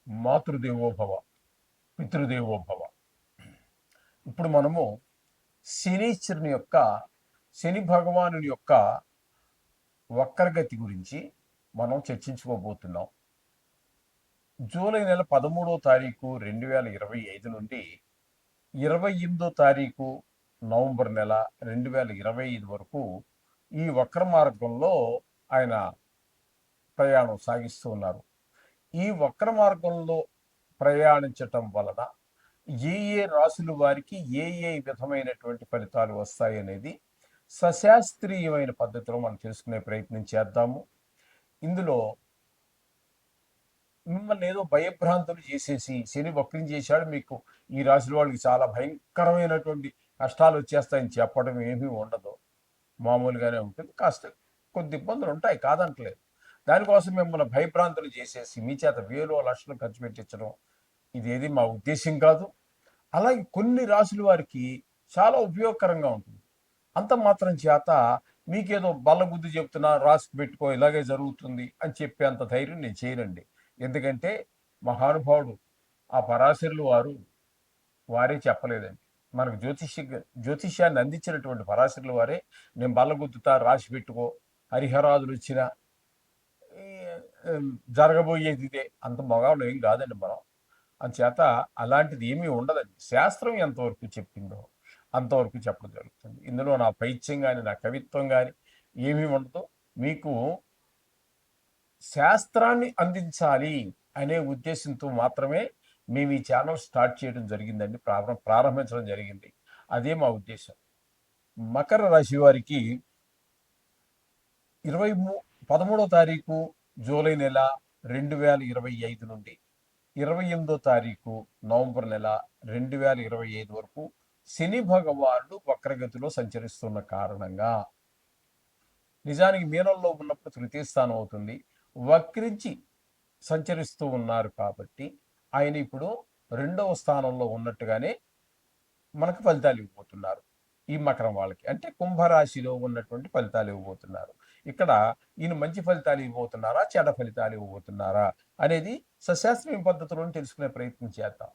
మాతృదేవోభవ, పితృదేవోభవ. ఇప్పుడు మనము శనీశ్వరుని యొక్క, శని భగవాను యొక్క వక్రగతి గురించి మనం చర్చించుకోబోతున్నాం. జూలై నెల 13వ తారీఖు 2025 నుండి 28వ తారీఖు నవంబర్ నెల 2025 వరకు ఈ వక్ర మార్గంలో ఆయన ప్రయాణం సాగిస్తూ ఉన్నారు. ఈ వక్ర మార్గంలో ప్రయాణించటం వలన ఏ ఏ రాశుల వారికి ఏ ఏ విధమైనటువంటి ఫలితాలు వస్తాయి అనేది సశాస్త్రీయమైన పద్ధతిలో మనం తెలుసుకునే ప్రయత్నం చేద్దాము. ఇందులో మిమ్మల్ని ఏదో భయభ్రాంతులు చేసేసి శని వక్రించేశాడు, మీకు ఈ రాశుల వాళ్ళకి చాలా భయంకరమైనటువంటి కష్టాలు వచ్చేస్తాయని చెప్పడం ఏమీ ఉండదు. మామూలుగానే ఉంటుంది. కాస్త కొద్ది ఇబ్బందులు ఉంటాయి, కాదంటలేదు. దానికోసం మిమ్మల్ని భయభ్రాంతులు చేసేసి మీ చేత వేలు లక్షలు ఖర్చు పెట్టించడం ఇదేది మా ఉద్దేశం కాదు. అలాగే కొన్ని రాశుల వారికి చాలా ఉపయోగకరంగా ఉంటుంది. అంత మాత్రం చేత మీకేదో బల్లబుద్ధి చెప్తున్నా, రాసి పెట్టుకో ఇలాగే జరుగుతుంది అని చెప్పే అంత ధైర్యం నేను చేయనండి. ఎందుకంటే మహానుభావుడు ఆ పరాశరులు వారే చెప్పలేదండి. మనకు జ్యోతిష్యాన్ని అందించినటువంటి పరాశరుల వారే నేను బల్లగుద్దుతా, రాసి పెట్టుకో, హరిహరాదులు వచ్చినా జరగబోయేది ఇదే, అంత మగాళ్ళు ఏం కాదండి మనం. అందుచేత అలాంటిది ఏమీ ఉండదండి. శాస్త్రం ఎంతవరకు చెప్పిందో అంతవరకు చెప్పడం జరుగుతుంది. ఇందులో నా పైత్యం కానీ నా కవిత్వం కానీ ఏమీ ఉండదు. మీకు శాస్త్రాన్ని అందించాలి అనే ఉద్దేశంతో మాత్రమే మేము ఈ ఛానల్ స్టార్ట్ చేయడం జరిగిందండి, ప్రారంభించడం జరిగింది. అదే మా ఉద్దేశం. మకర రాశి వారికి 13వ తారీఖు జూలై నెల 2025 నుండి 28వ తారీఖు నవంబర్ నెల 2025 వరకు శని భగవానుడు వక్రగతిలో సంచరిస్తున్న కారణంగా, నిజానికి మీనంలో ఉన్నప్పుడు తృతీయ స్థానం అవుతుంది, వక్రించి సంచరిస్తూ ఉన్నారు కాబట్టి ఆయన ఇప్పుడు 2వ స్థానంలో ఉన్నట్టుగానే మనకు ఫలితాలు ఇవ్వబోతున్నారు. ఈ మకరం వాళ్ళకి అంటే కుంభరాశిలో ఉన్నటువంటి ఫలితాలు ఇవ్వబోతున్నారు. ఇక్కడ ఈయన మంచి ఫలితాలు ఇవ్వబోతున్నారా, చెడ్డ ఫలితాలు ఇవ్వబోతున్నారా అనేది సశాస్త్రీయ పద్ధతిలో తెలుసుకునే ప్రయత్నం చేద్దాం.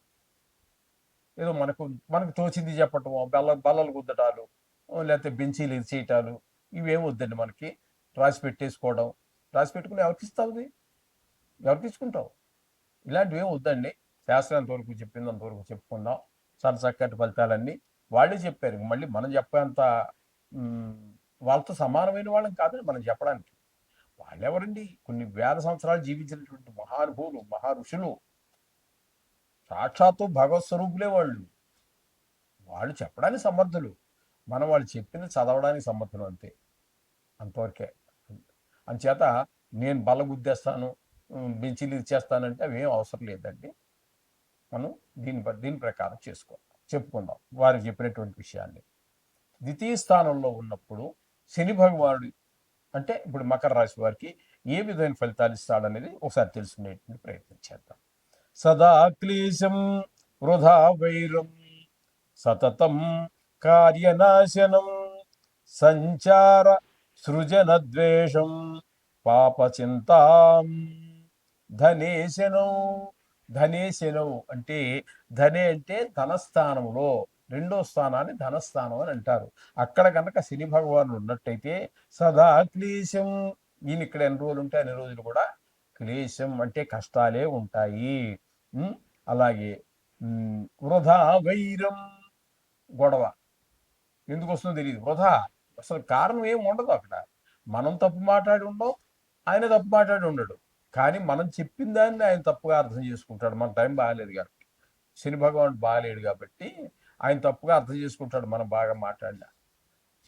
ఏదో మనకు తోచింది చెప్పటం, బల్లలు గుద్దటాలు, లేకపోతే బెంచీలు ఇరిచేయటాలు ఇవేమి వద్దండి. మనకి రాసి పెట్టేసుకోవడం, రాసి పెట్టుకుని ఎవరికి ఇస్తావు, ఎవరికి ఇచ్చుకుంటావు, ఇలాంటివి ఏమి వద్దండి. శాస్త్రం అంతవరకు చెప్పింది అంతవరకు చెప్పుకుందాం. చాలా చక్కటి ఫలితాలన్నీ వాళ్ళే చెప్పారు. మళ్ళీ మనం చెప్పేంత వాళ్ళతో సమానమైన వాళ్ళం కాదండి మనం చెప్పడానికి. వాళ్ళెవరండి? కొన్ని వేల సంవత్సరాలు జీవించినటువంటి మహానుభువులు, మహా సాక్షాత్తు భగవత్ స్వరూపులే వాళ్ళు. వాళ్ళు చెప్పడానికి సమర్థులు, మనం వాళ్ళు చెప్పింది చదవడానికి సమర్థులు, అంతే, అంతవరకే. అందుచేత నేను బల్లగుద్దేస్తాను, బెంచీలు ఇచ్చేస్తానంటే అవేం అవసరం లేదండి. మనం దీని ప్రకారం చెప్పుకుందాం వారు చెప్పినటువంటి విషయాన్ని. ద్వితీయ స్థానంలో ఉన్నప్పుడు శని భగవానుడు అంటే ఇప్పుడు మకర రాశి వారికి ఏ విధమైన ఫలితాలు ఇస్తాడనేది ఒకసారి తెలుసుకునేటువంటి ప్రయత్నం చేద్దాం. సదా క్లేశం వృధా వైరం సతతం కార్యనాశనం సంచార సృజన ద్వేషం పాపచింతాం ధనేశనౌ అంటే ధనే అంటే ధనస్థానంలో 2వ స్థానాన్ని ధనస్థానం అని అంటారు. అక్కడ కనుక శని భగవానుడు ఉన్నట్టయితే సదా క్లేశం, ఈయన ఇక్కడ ఎన్ని రోజులు ఉంటే అన్ని రోజులు కూడా క్లేశం అంటే కష్టాలే ఉంటాయి. అలాగే వృధా వైరం, గొడవ ఎందుకు వస్తుందో తెలియదు. వృధా, అసలు కారణం ఏమి ఉండదు అక్కడ. మనం తప్పు మాట్లాడి ఉండవు, ఆయన తప్పు మాట్లాడి ఉండడు, కానీ మనం చెప్పిన దాన్ని ఆయన తప్పుగా అర్థం చేసుకుంటాడు. మన టైం బాగాలేదు కాబట్టి, శని భగవానుడు బాగాలేడు కాబట్టి ఆయన తప్పుగా అర్థం చేసుకుంటాడు మనం బాగా మాట్లాడినా.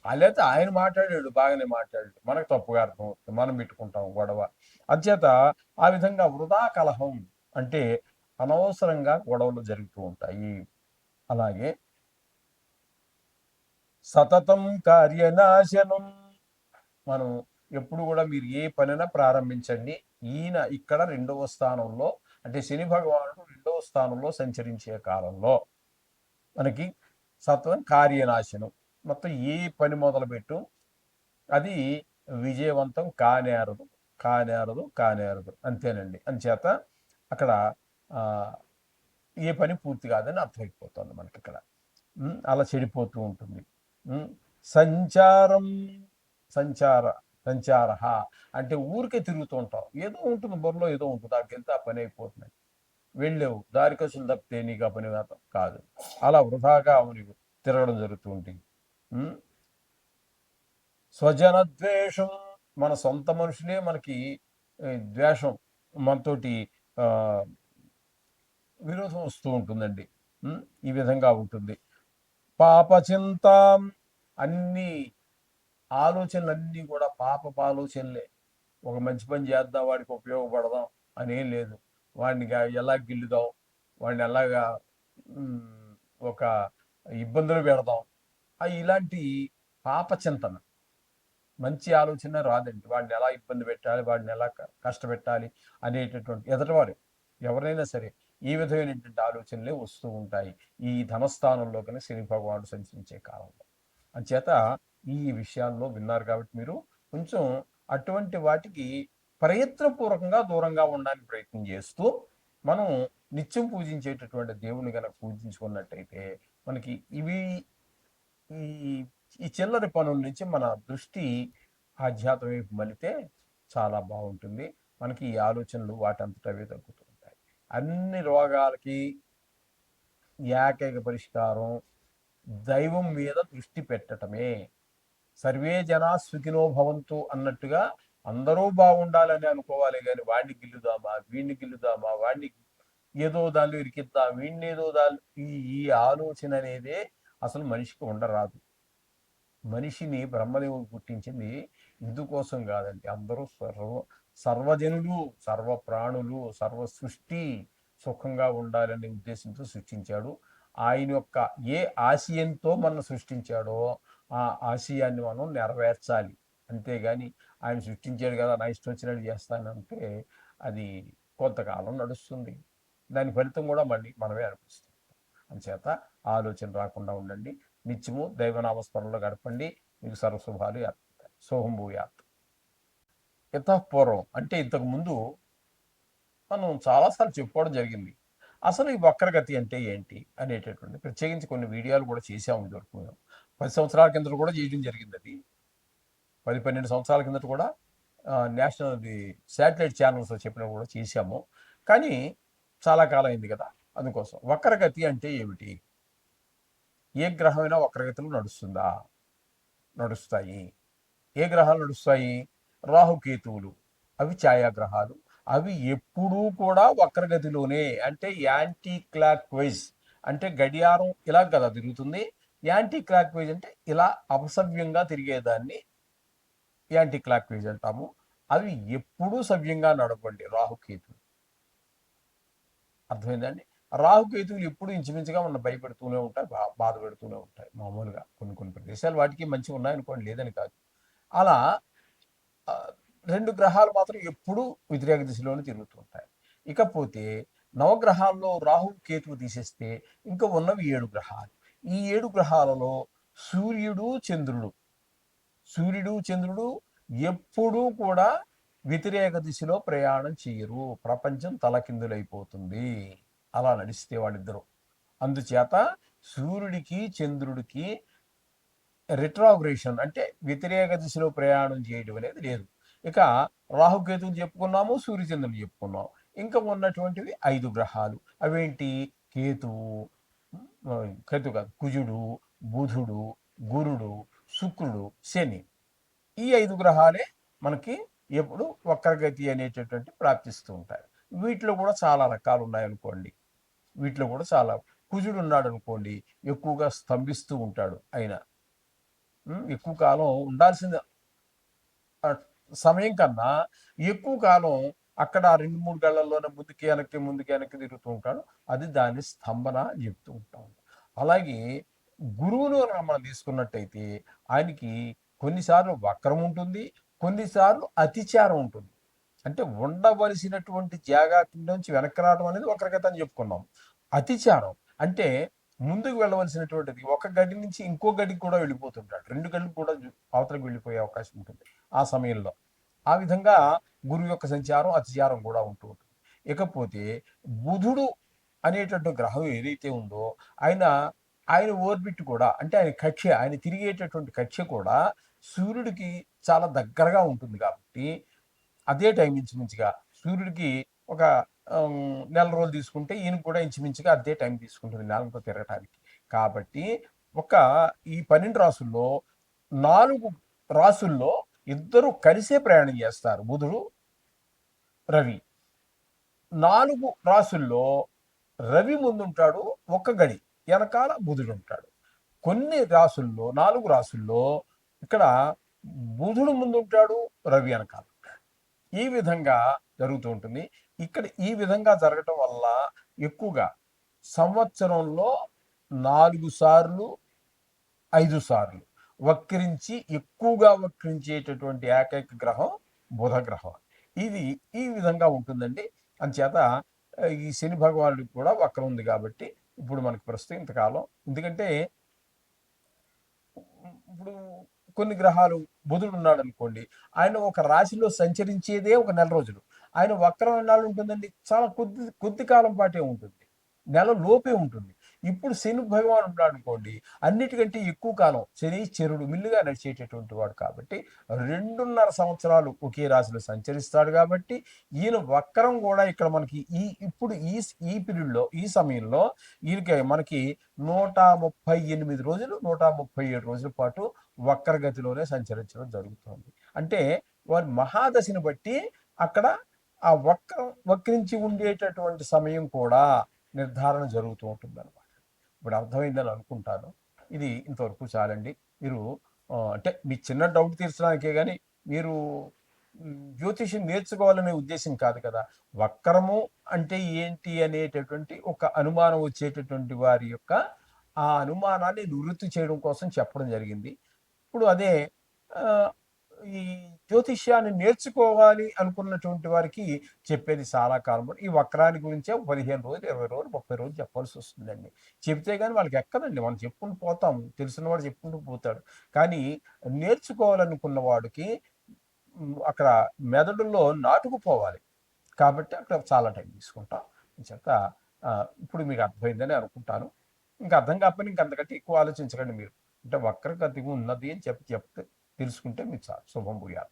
లేకపోతే ఆయన మాట్లాడాడు బాగానే మాట్లాడాడు, మనకు తప్పుగా అర్థం అవుతుంది, మనం పెట్టుకుంటాం గొడవ. అంచేత ఆ విధంగా వృధా కలహం అంటే అనవసరంగా గొడవలు జరుగుతూ ఉంటాయి. అలాగే సతతం కార్యనాశనం, మనం ఎప్పుడు కూడా మీరు ఏ పనైనా ప్రారంభించండి, ఈయన ఇక్కడ 2వ స్థానంలో అంటే శని భగవానుడు 2వ స్థానంలో సంచరించే కాలంలో మనకి సత్వం కార్యనాశనం, మొత్తం ఏ పని మొదలుపెట్టు అది విజయవంతం కానేరదు, అంతేనండి. అంచేత అక్కడ ఏ పని పూర్తి కాదని అర్థమైపోతుంది మనకి ఇక్కడ. అలా చెడిపోతూ ఉంటుంది. సంచారం, సంచార సంచార అంటే ఊరికే తిరుగుతూ ఉంటాం, ఏదో ఉంటుంది బుర్రలో, ఏదో ఉంటుంది, అక్కడికి వెళ్తే ఆ పని అయిపోతుంది. వెళ్ళావు దారి కోసం తప్పితే నీకు ఆ పని కాదు, అలా వృధాగా నీకు తిరగడం జరుగుతూ ఉంటుంది. స్వజన ద్వేషం, మన సొంత మనుషులే మనకి ద్వేషం, మనతోటి విరోధం వస్తూ ఉంటుందండి. ఈ విధంగా ఉంటుంది. పాపచింత, అన్ని ఆలోచనలన్నీ కూడా పాపపు ఆలోచనలే. ఒక మంచి పని చేద్దాం, వాడికి ఉపయోగపడదాం అనేం లేదు. వాడిని ఎలా గిల్లుదాం, వాడిని ఎలాగా ఒక ఇబ్బందులు పెడదాం, ఇలాంటి పాపచింతన, మంచి ఆలోచన రాదండి. వాడిని ఎలా ఇబ్బంది పెట్టాలి, వాడిని ఎలా కష్టపెట్టాలి అనేటటువంటి ఎదటివారు ఎవరైనా సరే ఈ విధమైనటువంటి ఆలోచనలే వస్తూ ఉంటాయి ఈ ధనస్థానంలో కనుక శని భగవానుడు సంచరించే కాలంలో. అంచేత ఈ విషయాల్లో విన్నారు కాబట్టి మీరు కొంచెం అటువంటి వాటికి ప్రయత్నపూర్వకంగా దూరంగా ఉండడానికి ప్రయత్నం చేస్తూ మనం నిత్యం పూజించేటటువంటి దేవుని కనుక పూజించుకున్నట్టయితే మనకి ఇవి ఈ చిల్లరి పనుల నుంచి మన దృష్టి ఆధ్యాత్మ వైపు మలితే చాలా బాగుంటుంది. మనకి ఈ ఆలోచనలు వాటంతటవే తగ్గుతూ ఉంటాయి. అన్ని రోగాలకి ఏకైక పరిష్కారం దైవం మీద దృష్టి పెట్టటమే. సర్వే జనా సుఖినో భవంతు అన్నట్టుగా అందరూ బాగుండాలని అనుకోవాలి, కానీ వాడిని గిల్లుదామా, వీడిని గిల్లుదామా, వాడిని ఏదో దానిలో ఇరికిద్దాం, వీడిని ఏదో దాని ఈ ఆలోచన అనేదే అసలు మనిషికి ఉండరాదు. మనిషిని బ్రహ్మదేవుడు పుట్టించింది ఇందుకోసం కాదండి. అందరూ సర్వజనులు, సర్వ ప్రాణులు, సర్వ సృష్టి సుఖంగా ఉండాలనే ఉద్దేశంతో సృష్టించాడు. ఆయన యొక్క ఏ ఆశయంతో మనం సృష్టించాడో ఆ ఆశయాన్ని మనం నెరవేర్చాలి. అంతేగాని ఆయన సృష్టించాడు కదా నా ఇష్టం వచ్చినట్టు చేస్తానంటే అది కొంతకాలం నడుస్తుంది, దాని ఫలితం కూడా మళ్ళీ మనమే అనిపిస్తుంది. అంచేత ఆలోచన రాకుండా ఉండండి. నిత్యము దైవనామస్మరణలో గడపండి, మీకు సర్వశుభాలు ఏర్పడతాయి. సోహం భూయాత్. యథాపూర్వం అంటే ఇంతకు ముందు మనం చాలాసార్లు చెప్పుకోవడం జరిగింది. అసలు ఈ వక్రగతి అంటే ఏంటి అనేటటువంటి ప్రత్యేకించి కొన్ని వీడియోలు కూడా చేసాము ఇదివరకు. 10 సంవత్సరాల కిందట కూడా చేయడం జరిగింది. అది 10-12 సంవత్సరాల కిందట కూడా నేషనల్ శాటిలైట్ ఛానల్స్ చెప్పినప్పుడు కూడా చేశాము. కానీ చాలా కాలం అయింది కదా, అందుకోసం. వక్రగతి అంటే ఏమిటి? ఏ గ్రహమైనా వక్రగతిలో నడుస్తుందా? నడుస్తాయి. ఏ గ్రహాలు నడుస్తాయి? రాహుకేతువులు, అవి ఛాయాగ్రహాలు. అవి ఎప్పుడూ కూడా వక్రగతిలోనే, అంటే యాంటీ క్లాక్ వైజ్, అంటే గడియారం ఇలా కదా తిరుగుతుంది. యాంటీ క్లాక్ వైజ్ అంటే ఇలా అపసవ్యంగా తిరిగేదాన్ని యాంటీ క్లాక్ వైజ్ అంటాము. అవి ఎప్పుడూ సవ్యంగా నడపండి రాహుకేతువులు. అర్థమైందండి? రాహుకేతువులు ఎప్పుడు ఇంచుమించుగా మనం భయపెడుతూనే ఉంటాయి, బాధ పెడుతూనే ఉంటాయి. మామూలుగా కొన్ని ప్రదేశాలు వాటికి మంచిగా ఉన్నాయనుకోండి, లేదని కాదు. అలా 2 గ్రహాలు మాత్రం ఎప్పుడూ వ్యతిరేక దిశలోనే తిరుగుతూ ఉంటాయి. ఇకపోతే నవగ్రహాల్లో రాహు కేతువు తీసేస్తే ఇంకా ఉన్నవి 7 గ్రహాలు. ఈ 7 గ్రహాలలో సూర్యుడు చంద్రుడు ఎప్పుడూ కూడా వ్యతిరేక దిశలో ప్రయాణం చేయరు. ప్రపంచం తలకిందులైపోతుంది అలా నడిస్తే వాళ్ళిద్దరూ. అందుచేత సూర్యుడికి చంద్రుడికి రిట్రాగ్రేషన్ అంటే వ్యతిరేక దిశలో ప్రయాణం చేయడం అనేది లేదు. ఇక రాహుకేతువులు చెప్పుకున్నాము, సూర్యచంద్రులు చెప్పుకున్నాం. ఇంకా ఉన్నటువంటివి 5 గ్రహాలు. అవేంటి? కేతువు కాదు, కుజుడు, బుధుడు, గురుడు, శుక్రుడు, శని. ఈ 5 గ్రహాలే మనకి ఎప్పుడు వక్రగతి అనేటటువంటి ప్రాప్తిస్తూ ఉంటాయి. వీటిలో కూడా చాలా రకాలు ఉన్నాయనుకోండి. వీటిలో కూడా చాలా, కుజుడు ఉన్నాడు అనుకోండి, ఎక్కువగా స్తంభిస్తూ ఉంటాడు. ఆయన ఎక్కువ కాలం ఉండాల్సిన సమయం కన్నా ఎక్కువ కాలం అక్కడ 2-3 గళ్ళల్లోనే ముందుకి వెనక్కి తిరుగుతూ ఉంటాడు. అది దాని స్తంభన అని చెప్తూ ఉంటాం. అలాగే గురువును మనం తీసుకున్నట్టయితే ఆయనకి కొన్నిసార్లు వక్రం ఉంటుంది, కొన్నిసార్లు అతిచారం ఉంటుంది. అంటే ఉండవలసినటువంటి జాగా నుంచి వెనక్కి రావడం అనేది వక్రగతి అని చెప్పుకున్నాం. అతిచారం అంటే ముందుకు వెళ్ళవలసినటువంటిది ఒక గడి నుంచి ఇంకో గడికి కూడా వెళ్ళిపోతుంటాడు, 2 గడికి కూడా అవతలకు వెళ్ళిపోయే అవకాశం ఉంటుంది ఆ సమయంలో. ఆ విధంగా గురువు యొక్క సంచారం అతిచారం కూడా ఉంటూ ఉంటుంది. ఇకపోతే బుధుడు అనేటటువంటి గ్రహం ఏదైతే ఉందో ఆయన ఆయన ఓర్బిట్ కూడా, అంటే ఆయన కక్ష్య, ఆయన తిరిగేటటువంటి కక్ష్య కూడా సూర్యుడికి చాలా దగ్గరగా ఉంటుంది కాబట్టి అదే టైం ఇంచుమించుగా సూర్యుడికి ఒక నెల రోజులు తీసుకుంటే ఈయన కూడా ఇంచుమించుగా అదే టైం తీసుకుంటుంది నెలంతా తిరగటానికి. కాబట్టి ఒక ఈ 12 రాసుల్లో 4 రాసుల్లో ఇద్దరు కలిసే ప్రయాణం చేస్తారు, బుధుడు రవి. 4 రాసుల్లో రవి ముందుంటాడు, ఒక్క గడి వెనకాల బుధుడు ఉంటాడు. కొన్ని రాసుల్లో 4 రాసుల్లో ఇక్కడ బుధుడు ముందుంటాడు, రవి వెనకాల ఉంటాడు. ఈ విధంగా జరుగుతూ ఉంటుంది. ఇక్కడ ఈ విధంగా జరగటం వల్ల ఎక్కువగా సంవత్సరంలో 4 సార్లు 5 సార్లు వక్రించి ఎక్కువగా వక్రించేటటువంటి ఏకైక గ్రహం బుధ గ్రహం. ఇది ఈ విధంగా ఉంటుందండి. అంచేత ఈ శని భగవానుడికి కూడా వక్రం ఉంది కాబట్టి ఇప్పుడు మనకి ప్రస్తుతం ఇంతకాలం. ఎందుకంటే ఇప్పుడు కొన్ని గ్రహాలు, బుధుడు ఉన్నాడు అనుకోండి, ఆయన ఒక రాశిలో సంచరించేదే ఒక నెల రోజులు. ఆయన వక్రం ఎన్నాళ్ళు ఉంటుందండి? చాలా కొద్ది కొద్ది కాలం పాటే ఉంటుంది, నెల లోపే ఉంటుంది. ఇప్పుడు శని భగవాన్ ఉన్నాడు అనుకోండి, అన్నిటికంటే ఎక్కువ కాలం శని చరుడు మిల్లుగా నడిచేటటువంటి వాడు కాబట్టి 2.5 సంవత్సరాలు ఒకే రాశిలో సంచరిస్తాడు కాబట్టి ఈయన వక్రం కూడా ఇక్కడ మనకి ఇప్పుడు ఈ పీరియడ్లో, ఈ సమయంలో ఈయనకి మనకి 138 రోజులు 137 రోజుల పాటు వక్రగతిలోనే సంచరించడం జరుగుతుంది. అంటే వారి మహాదశని బట్టి అక్కడ ఆ వక్రించి ఉండేటటువంటి సమయం కూడా నిర్ధారణ జరుగుతూ ఉంటుంది అనమాట. ఇప్పుడు అర్థమైందని అనుకుంటాను. ఇది ఇంతవరకు చాలండి. మీరు అంటే మీ చిన్న డౌట్ తీర్చడానికే కానీ మీరు జ్యోతిష్యం నేర్చుకోవాలనే ఉద్దేశం కాదు కదా. వక్రము అంటే ఏంటి అనేటటువంటి ఒక అనుమానం వచ్చేటటువంటి వారి యొక్క ఆ అనుమానాన్ని నివృత్తి చేయడం కోసం చెప్పడం జరిగింది. ఇప్పుడు అదే ఈ జ్యోతిష్యాన్ని నేర్చుకోవాలి అనుకున్నటువంటి వారికి చెప్పేది చాలా కాలం. ఈ వక్రాన్ని గురించే 15 రోజులు, 20 రోజులు, 30 రోజులు చెప్పాల్సి వస్తుందండి. చెప్తే కానీ వాళ్ళకి ఎక్కదండి. మనం చెప్పుకుంటూ పోతాం, తెలిసిన వాడు చెప్పుకుంటూ పోతాడు. కానీ నేర్చుకోవాలనుకున్న వాడికి అక్కడ మెదడులో నాటుకుపోవాలి కాబట్టి అక్కడ చాలా టైం తీసుకుంటాం. చేత ఇప్పుడు మీకు అర్థమైందని అనుకుంటాను. ఇంకా అర్థం కాకపోయినా ఇంకా అంతకంటే ఎక్కువ ఆలోచించకండి మీరు. అంటే వక్రగతి ఉన్నది అని చెప్తే తెలుసుకుంటే మీకు చాలు. శుభం భూయాత్.